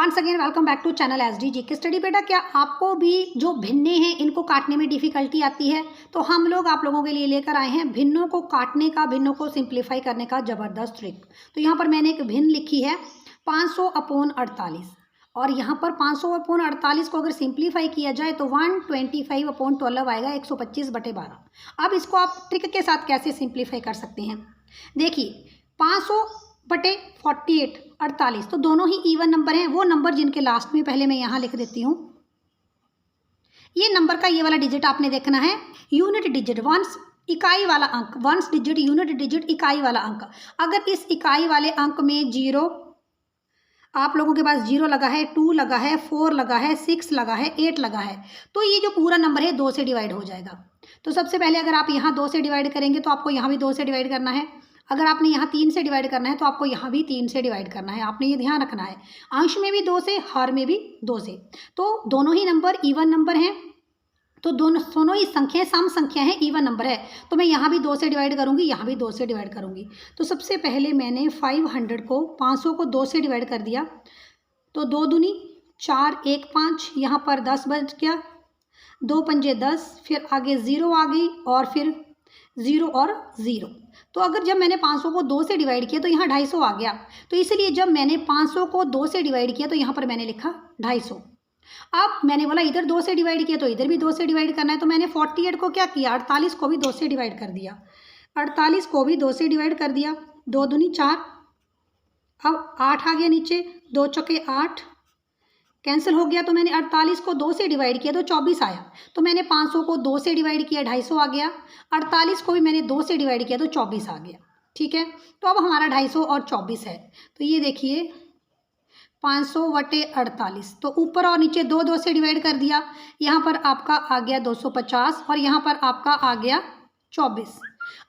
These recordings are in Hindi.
Once again welcome back to channel SD GK study. बेटा, क्या आपको भी जो भिन्ने हैं इनको काटने में डिफिकल्टी आती है? तो हम लोग आप लोगों के लिए लेकर आए हैं भिन्नों को काटने का, भिन्नों को सिंप्लीफाई करने का ज़बरदस्त ट्रिक। तो यहाँ पर मैंने एक भिन्न लिखी है 500/48 और यहाँ पर 500/48 को अगर सिंप्लीफाई किया जाए तो 125/12 आएगा, 125/12। अब इसको आप ट्रिक के साथ कैसे सिंप्लीफाई कर सकते हैं? देखिए 500/48 तो दोनों ही इवन नंबर हैं। वो नंबर जिनके लास्ट में पहले मैं यहाँ लिख देती हूँ। ये नंबर का ये वाला डिजिट आपने देखना है यूनिट डिजिट, वंस इकाई वाला अंक, वंस डिजिट यूनिट डिजिट इकाई वाला अंक। अगर इस इकाई वाले अंक में 0, आप लोगों के पास 0 लगा है, 2 लगा है, 4 लगा है, 6 लगा है, 8 लगा है, तो ये जो पूरा नंबर है 2 से डिवाइड हो जाएगा। तो सबसे पहले अगर आप यहाँ 2 से डिवाइड करेंगे तो आपको यहाँ भी 2 से डिवाइड करना है। अगर आपने यहाँ 3 से डिवाइड करना है तो आपको यहाँ भी 3 से डिवाइड करना है। आपने ये ध्यान रखना है, अंश में भी 2 से, हर में भी 2 से। तो दोनों ही नंबर इवन नंबर हैं, तो दोनों ही संख्याएं सम संख्या है, इवन नंबर है। तो मैं यहाँ भी 2 से डिवाइड करूँगी, यहाँ भी 2 से डिवाइड करूँगी। तो सबसे पहले मैंने 500 को 2 से डिवाइड कर दिया। तो 2 दूनी 4, 1 5, यहाँ पर 10 बच गया, 2 पंजे 10, फिर आगे 0 आ गई और फिर 0 और 0। तो अगर जब मैंने 500 को 2 से डिवाइड किया तो यहाँ 250 आ गया। तो इसलिए जब मैंने 500 को 2 से डिवाइड किया तो यहाँ पर मैंने लिखा 250। अब मैंने बोला इधर 2 से डिवाइड किया तो इधर भी 2 से डिवाइड करना है। तो मैंने 48 को क्या किया, 48 को भी 2 से डिवाइड कर दिया। 48 को भी 2 से डिवाइड कर दिया, 2 दूनी 4, अब 8 आ गया नीचे, 2 चौके 8, कैंसिल हो गया। तो मैंने 48 को 2 से डिवाइड किया तो 24 आया। तो मैंने 500 को 2 से डिवाइड किया, 250 आ गया। 48 को भी मैंने 2 से डिवाइड किया तो 24 आ गया। ठीक है, तो अब हमारा 250 और 24 है। तो ये देखिए 500/48, तो ऊपर और नीचे 2 से डिवाइड कर दिया। यहाँ पर आपका आ गया 250 और यहाँ पर आपका आ गया 24।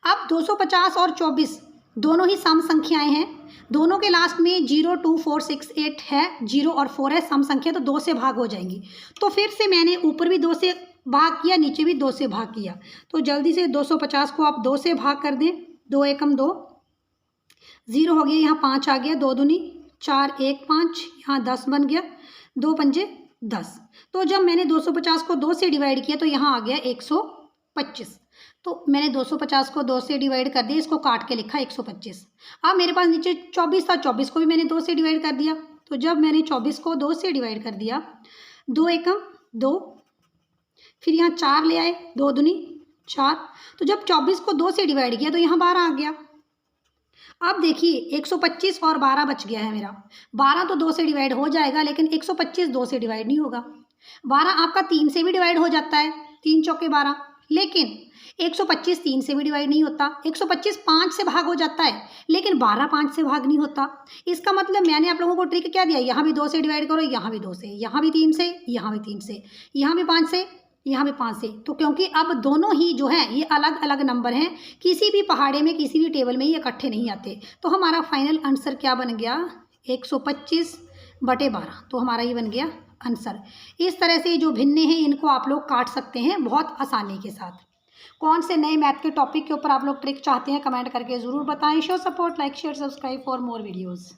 अब 250 और 24 दोनों ही सम संख्याएं हैं। दोनों के लास्ट में 0, 2, 4, 6, 8 है, 0 और 4 है, सम संख्या, तो 2 से भाग हो जाएंगी। तो फिर से मैंने ऊपर भी 2 से भाग किया, नीचे भी 2 से भाग किया। तो जल्दी से 250 को आप 2 से भाग कर दें, 2 एकम 2, 0 हो गया, यहाँ 5 आ गया, 2 दूनी 4, 1 5, यहाँ 10 बन गया, 2 पंजे 10। तो जब मैंने 250 को 2 से डिवाइड किया तो यहाँ आ गया 125। तो मैंने 250 को 2 से डिवाइड कर दिया, इसको काट के लिखा 125। अब मेरे पास नीचे 24 था, 24 को भी मैंने 2 से डिवाइड कर दिया। तो जब मैंने 24 को 2 से डिवाइड कर दिया, 2 एकम 2, फिर यहाँ 4 ले आए, 2 दूनी 4। तो जब 24 को 2 से डिवाइड किया तो यहाँ 12 आ गया। अब देखिए 125 और 12 बच गया है मेरा। 12 तो 2 से डिवाइड हो जाएगा, लेकिन 125 2 से डिवाइड नहीं होगा। 12 आपका 3 से भी डिवाइड हो जाता है, 3 चौके 12, लेकिन 125 3 से भी डिवाइड नहीं होता। 125 5 से भाग हो जाता है, लेकिन 12 5 से भाग नहीं होता। इसका मतलब मैंने आप लोगों को ट्रिक क्या दिया, यहाँ भी 2 से डिवाइड करो, यहाँ भी 2 से, यहाँ भी 3 से, यहाँ भी 3 से, यहाँ भी 5 से, यहाँ भी 5 से। तो क्योंकि अब दोनों ही जो हैं ये अलग अलग नंबर हैं, किसी भी पहाड़े में, किसी भी टेबल में ये इकट्ठे नहीं आते। तो हमारा फाइनल आंसर क्या बन गया, 125/12। तो हमारा ये बन गया आंसर। इस तरह से जो भिन्ने हैं इनको आप लोग काट सकते हैं बहुत आसानी के साथ। कौन से नए मैथ के टॉपिक के ऊपर आप लोग ट्रिक चाहते हैं कमेंट करके ज़रूर बताएं। Show support, like, share, subscribe for more videos.